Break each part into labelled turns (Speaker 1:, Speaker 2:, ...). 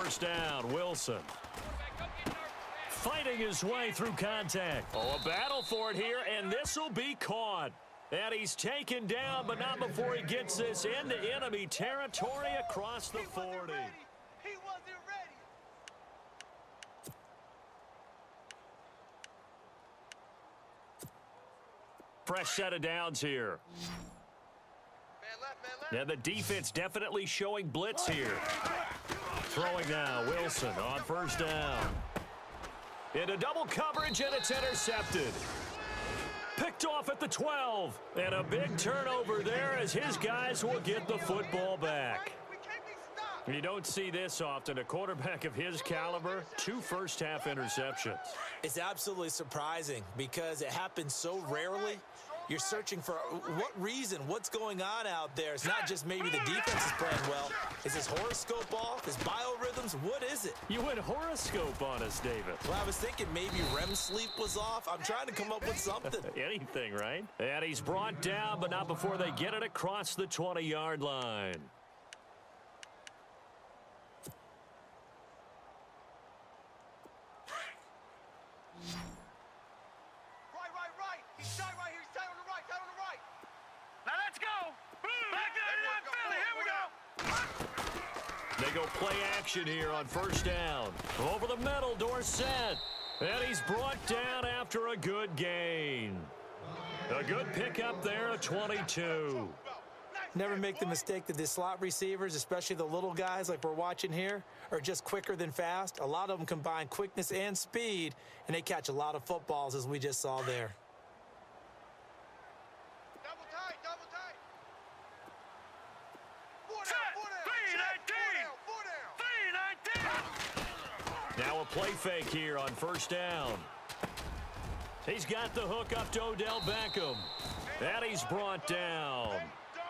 Speaker 1: first down. Wilson fighting his way through contact. Oh, a battle for it here, and this will be caught. And he's taken down, but not before he gets this into enemy territory across the 40.
Speaker 2: He wasn't ready.
Speaker 1: Fresh set of downs here.
Speaker 2: Man left.
Speaker 1: And the defense definitely showing blitz here. Throwing now, Wilson on first down. Into double coverage, and it's intercepted. Picked off at the 12. And a big turnover there as his guys will get the football back.
Speaker 2: We can't be stopped.
Speaker 1: You don't see this often. A quarterback of his caliber, 2 first-half interceptions.
Speaker 3: It's absolutely surprising because it happens so rarely. You're searching for what reason, what's going on out there. It's not just maybe the defense is playing well. Is his horoscope off? His biorhythms? What is it?
Speaker 1: You went horoscope on us, David.
Speaker 3: Well, I was thinking maybe REM sleep was off. I'm trying to come up with something.
Speaker 1: Anything, right? And he's brought down, but not before they get it across the 20-yard line.
Speaker 2: Right. He's tight right here. He's tight on the right.
Speaker 4: Now let's go. Madden NFL, here we go.
Speaker 1: They go play action here on first down. Over the middle, Dorsett. And he's brought down after a good gain. A good pickup there at 22.
Speaker 3: Never make the mistake that the slot receivers, especially the little guys like we're watching here, are just quicker than fast. A lot of them combine quickness and speed, and they catch a lot of footballs, as we just saw there.
Speaker 2: Double tight.
Speaker 4: Set. 3-19.
Speaker 1: Now a play fake here on first down. He's got the hook up to Odell Beckham. And he's brought down.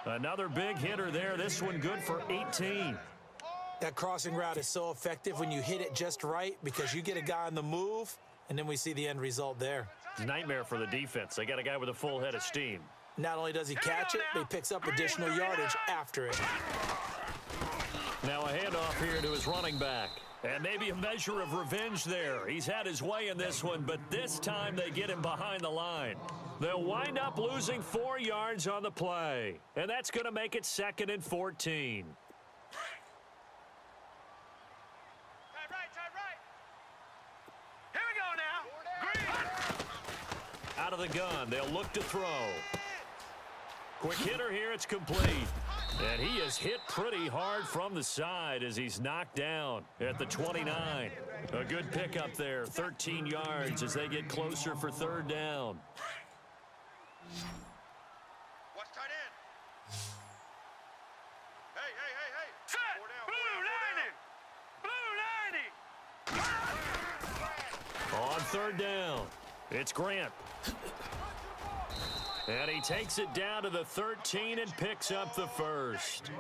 Speaker 1: Another big hitter there. This one good for 18.
Speaker 3: That crossing route is so effective when you hit it just right because you get a guy on the move, and then we see the end result there.
Speaker 1: It's a nightmare for the defense. They got a guy with a full head of steam.
Speaker 3: Not only does he catch it, but he picks up additional yardage after it.
Speaker 1: Now a handoff here to his running back. And maybe a measure of revenge there. He's had his way in this one, but this time they get him behind the line. They'll wind up losing 4 yards on the play. And that's going to make it 2nd and 14.
Speaker 4: Tight right. Here we go now. Green.
Speaker 1: Out of the gun, they'll look to throw. Quick hitter here, it's complete. And he is hit pretty hard from the side as he's knocked down at the 29. A good pickup there, 13 yards as they get closer for 3rd down.
Speaker 2: Watch tight end. Hey.
Speaker 4: Set. Blue 90.
Speaker 1: On 3rd down, it's Grant. And he takes it down to the 13 and picks up the first.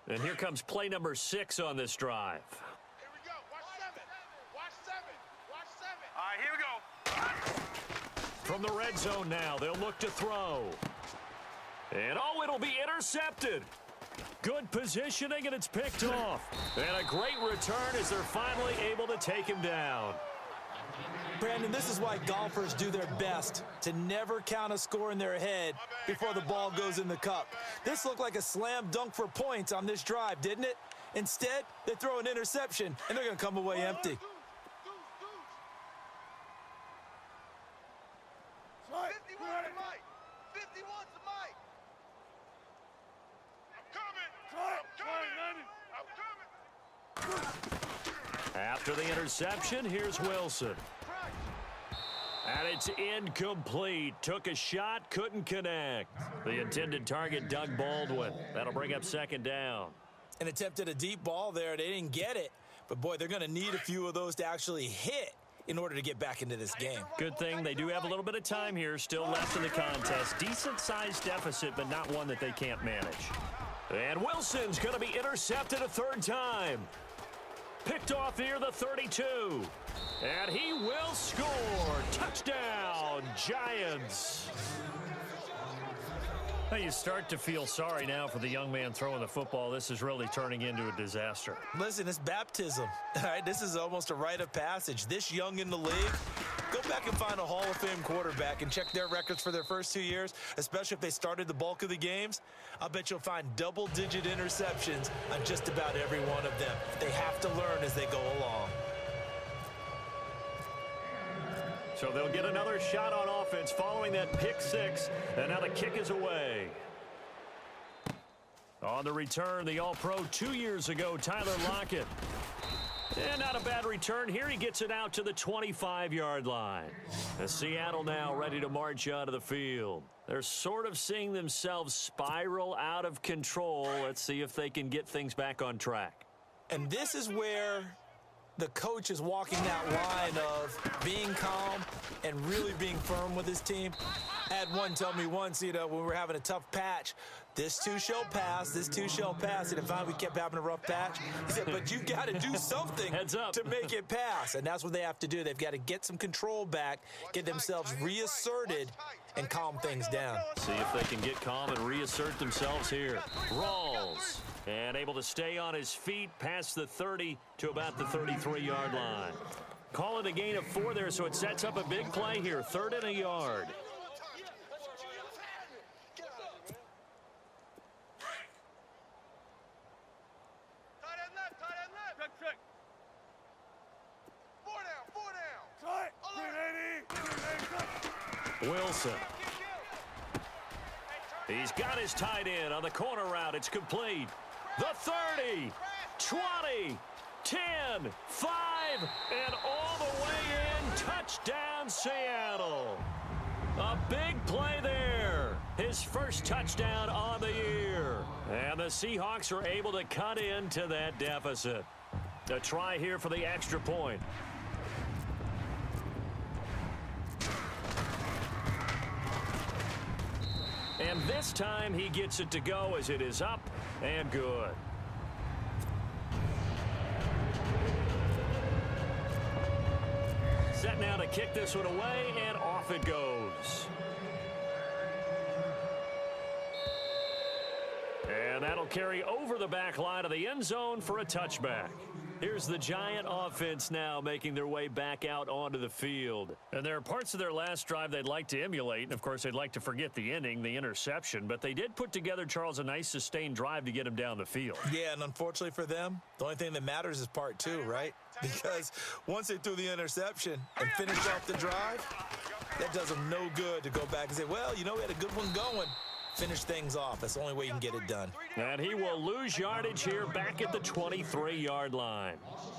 Speaker 1: And here comes play number 6 on this drive.
Speaker 2: Here we go. Watch 7.
Speaker 4: All right, here we go.
Speaker 1: From the red zone now, they'll look to throw. And oh, it'll be intercepted. Good positioning, and it's picked off. And a great return as they're finally able to take him down.
Speaker 3: Brandon, this is why golfers do their best to never count a score in their head before the ball goes in the cup. This looked like a slam dunk for points on this drive, didn't it? Instead, they throw an interception, and they're going to come away empty.
Speaker 2: 51's the mic. 51's the mic. I'm coming.
Speaker 1: After the interception, here's Wilson. And it's incomplete. Took a shot, couldn't connect. The intended target, Doug Baldwin. That'll bring up 2nd down.
Speaker 3: And attempted a deep ball there. They didn't get it. But, boy, they're going to need a few of those to actually hit in order to get back into this game.
Speaker 1: Good thing they do have a little bit of time here still left in the contest. Decent-sized deficit, but not one that they can't manage. And Wilson's going to be intercepted a 3rd time. Picked off near the 32. And he will score. Touchdown, Giants. Well, you start to feel sorry now for the young man throwing the football. This is really turning into a disaster.
Speaker 3: Listen, it's baptism. All right, this is almost a rite of passage. This young in the league, go back and find a Hall of Fame quarterback and check their records for their first 2 years, especially if they started the bulk of the games. I'll bet you'll find double-digit interceptions on just about every one of them. They have to learn as they go along.
Speaker 1: So they'll get another shot on offense following that pick six, and now the kick is away. On the return, the All-Pro 2 years ago, Tyler Lockett. And not a bad return. Here he gets it out to the 25-yard line. And Seattle now ready to march out of the field. They're sort of seeing themselves spiral out of control. Let's see if they can get things back on track.
Speaker 3: And this is where the coach is walking that line of being calm and really being firm with his team. I had one tell me once, when we were having a tough patch, this too shall pass, this too shall pass. And finally we kept having a rough patch. He said, but you got to do something
Speaker 1: Heads up.
Speaker 3: to make it pass. And that's what they have to do. They've got to get some control back, get themselves reasserted, and calm things down.
Speaker 1: See if they can get calm and reassert themselves here. Rawls. And able to stay on his feet past the 30 to about the 33-yard line. Call it a gain of 4 there, so it sets up a big play here. 3rd and a yard.
Speaker 2: Tight end left, tight end left.
Speaker 4: Check, check.
Speaker 2: 4 down, 4 down.
Speaker 1: Wilson. He's got his tight end on the corner route. It's complete. The 30, 20, 10, 5, and all the way in. Touchdown, Seattle. A big play there. His first touchdown on the year. And the Seahawks are able to cut into that deficit. A try here for the extra point. And this time he gets it to go as it is up and good. Set now to kick this one away, and off it goes. And that'll carry over the back line of the end zone for a touchback. Here's the Giant offense now making their way back out onto the field. And there are parts of their last drive they'd like to emulate. And, of course, they'd like to forget the inning, the interception. But they did put together, Charles, a nice sustained drive to get him down the field.
Speaker 3: Yeah, and unfortunately for them, the only thing that matters is part 2, right? Because once they threw the interception and finished off the drive, that does them no good to go back and say, well, we had a good one going. Finish things off. That's the only way you can get it done.
Speaker 1: And he will lose yardage here back at the 23-yard line.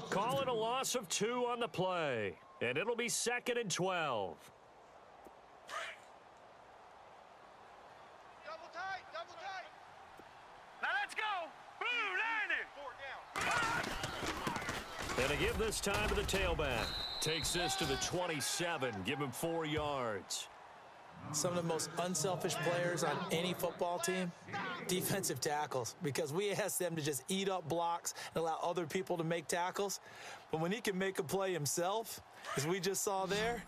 Speaker 1: Call it a loss of 2 on the play. And it'll be 2nd and 12.
Speaker 2: Double tight, double tight.
Speaker 4: Now let's go. Blue, 90.
Speaker 1: And to give this time to the tailback. Takes this to the 27. Give him 4 yards.
Speaker 3: Some of the most unselfish players on any football team, defensive tackles, because we ask them to just eat up blocks and allow other people to make tackles. But when he can make a play himself, as we just saw there,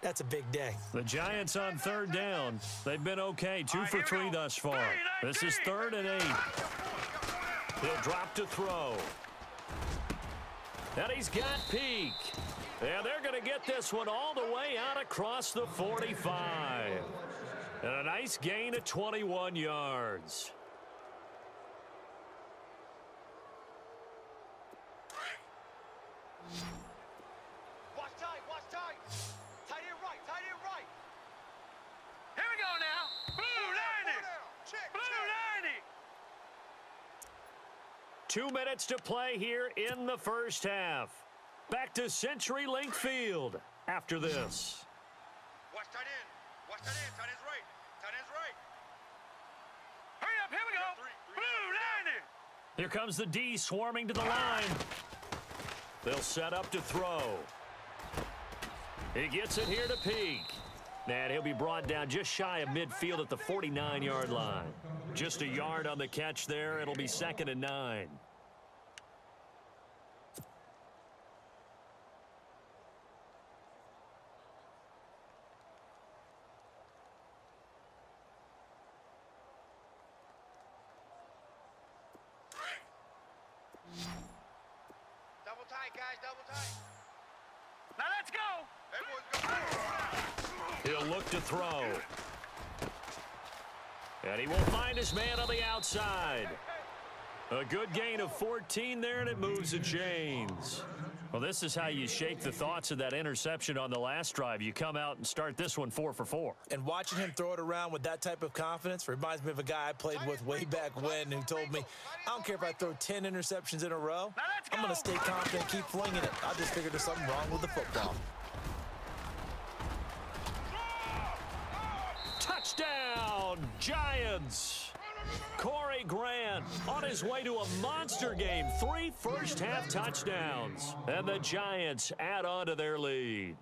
Speaker 3: that's a big day.
Speaker 1: The Giants on 3rd down. They've been okay, 2 for 3 thus far. This is 3rd and 8. He'll drop to throw. And he's got Peak. And they're going to get this one all the way out across the 45. And a nice gain of 21 yards.
Speaker 2: Watch tight, watch tight. Tight end right, tight end right.
Speaker 4: Here we go now. Blue, 90.
Speaker 2: Check,
Speaker 4: Blue,
Speaker 2: check.
Speaker 1: 2 minutes to play here in the first half. Back to CenturyLink Field after this.
Speaker 2: Watch tight end. Watch tight end. Tight end's right. Tight end's right.
Speaker 4: Hurry up, here we go. Blue, 90.
Speaker 1: Here comes the D swarming to the line. They'll set up to throw. He gets it here to Peak. And he'll be brought down just shy of midfield at the 49-yard line. Just a yard on the catch there. It'll be 2nd and 9.
Speaker 2: tight, guys. Double tight.
Speaker 4: Now let's go.
Speaker 2: Everyone's going.
Speaker 1: He'll look to throw. And he will find his man on the outside. A good gain of 14 there, and it moves the chains. Well, this is how you shake the thoughts of that interception on the last drive. You come out and start this one 4 for 4.
Speaker 3: And watching him throw it around with that type of confidence reminds me of a guy I played with way back when who told me, I don't care if I throw 10 interceptions in a row, I'm going to stay confident and keep flinging it. I just figured there's something wrong with the football.
Speaker 1: Touchdown, Giants! Corey Grant on his way to a monster game. 3 first-half touchdowns. And the Giants add on to their lead.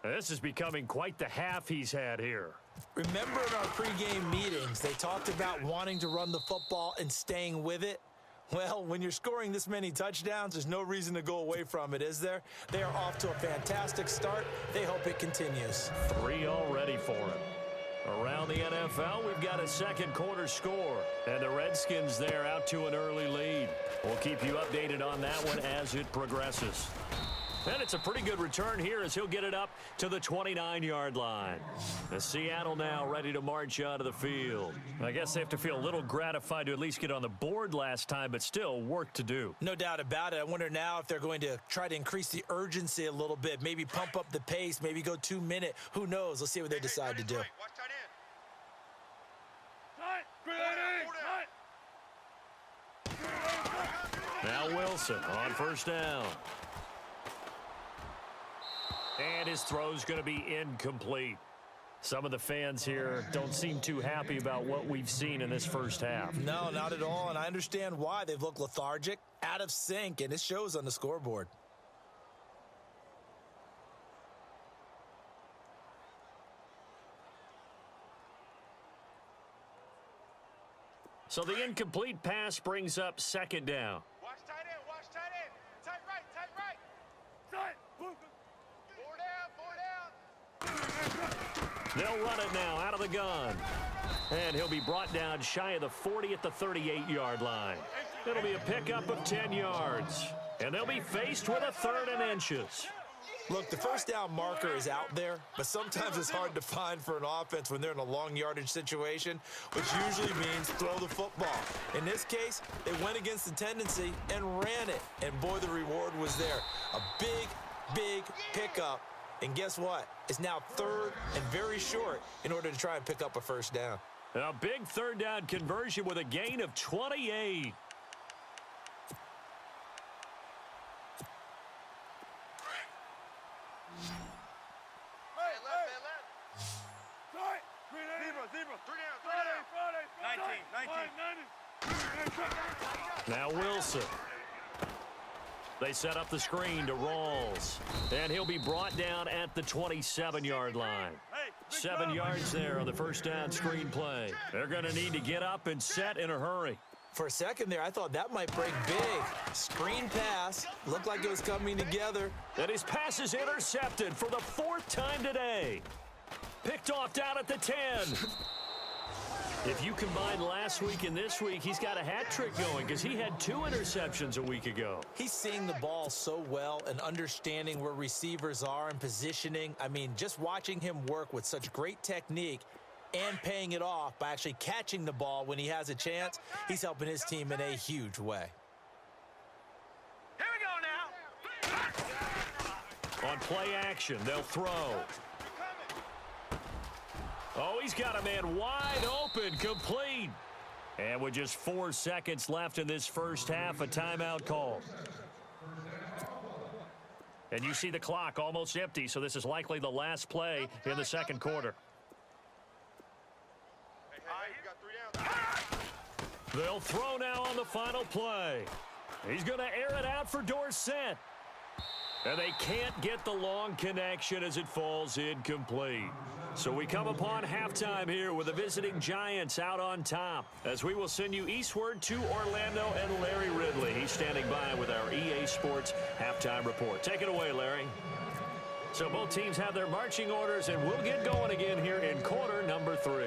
Speaker 1: This is becoming quite the half he's had here.
Speaker 3: Remember in our pregame meetings, they talked about wanting to run the football and staying with it? Well, when you're scoring this many touchdowns, there's no reason to go away from it, is there? They are off to a fantastic start. They hope it continues.
Speaker 1: 3 already for him. Around the NFL, we've got a second quarter score. And the Redskins there out to an early lead. We'll keep you updated on that one as it progresses. And it's a pretty good return here as he'll get it up to the 29-yard line. The Seattle now ready to march out of the field. I guess they have to feel a little gratified to at least get on the board last time, but still work to do.
Speaker 3: No doubt about it. I wonder now if they're going to try to increase the urgency a little bit, maybe pump up the pace, maybe go 2-minute. Who knows? Let's see what they decide to do.
Speaker 2: Watch tight end.
Speaker 1: Now Wilson on first down. And his throw's going to be incomplete. Some of the fans here don't seem too happy about what we've seen in this first half.
Speaker 3: No, not at all, and I understand why. They've looked lethargic, out of sync, and it shows on the scoreboard.
Speaker 1: So the incomplete pass brings up second down.
Speaker 2: Watch tight end. Watch tight end. Tight right. Tight right.
Speaker 4: Tight.
Speaker 2: Four down.
Speaker 1: They'll run it now out of the gun. And he'll be brought down shy of the 40 at the 38-yard line. It'll be a pickup of 10 yards. And they'll be faced with a 3rd and inches.
Speaker 3: Look, the first down marker is out there, but sometimes it's hard to find for an offense when they're in a long yardage situation, which usually means throw the football. In this case, they went against the tendency and ran it. And boy, the reward was there. A big, big pickup. And guess what? It's now 3rd and very short in order to try and pick up a first down.
Speaker 1: A big 3rd down conversion with a gain of 28. Now Wilson. They set up the screen to Rawls. And he'll be brought down at the 27-yard line. 7 yards there on the first down screen play. They're going to need to get up and set in a hurry.
Speaker 3: For a second there, I thought that might break big. Screen pass. Looked like it was coming together.
Speaker 1: And his pass is intercepted for the 4th time today. Picked off down at the 10. If you combine last week and this week, he's got a hat trick going because he had 2 interceptions a week ago.
Speaker 3: He's seeing the ball so well and understanding where receivers are and positioning. I mean, just watching him work with such great technique and paying it off by actually catching the ball when he has a chance, he's helping his team in a huge way.
Speaker 4: Here we go now.
Speaker 1: On play action, they'll throw. Oh, he's got a man wide open, complete. And with just 4 seconds left in this first half, a timeout call. And you see the clock almost empty, so this is likely the last play in the second quarter. They'll throw now on the final play. He's going to air it out for Dorsett. And they can't get the long connection as it falls incomplete. So we come upon halftime here with the visiting Giants out on top, as we will send you eastward to Orlando and Larry Ridley. He's standing by with our EA Sports halftime report. Take it away, Larry. So both teams have their marching orders, and we'll get going again here in quarter number 3.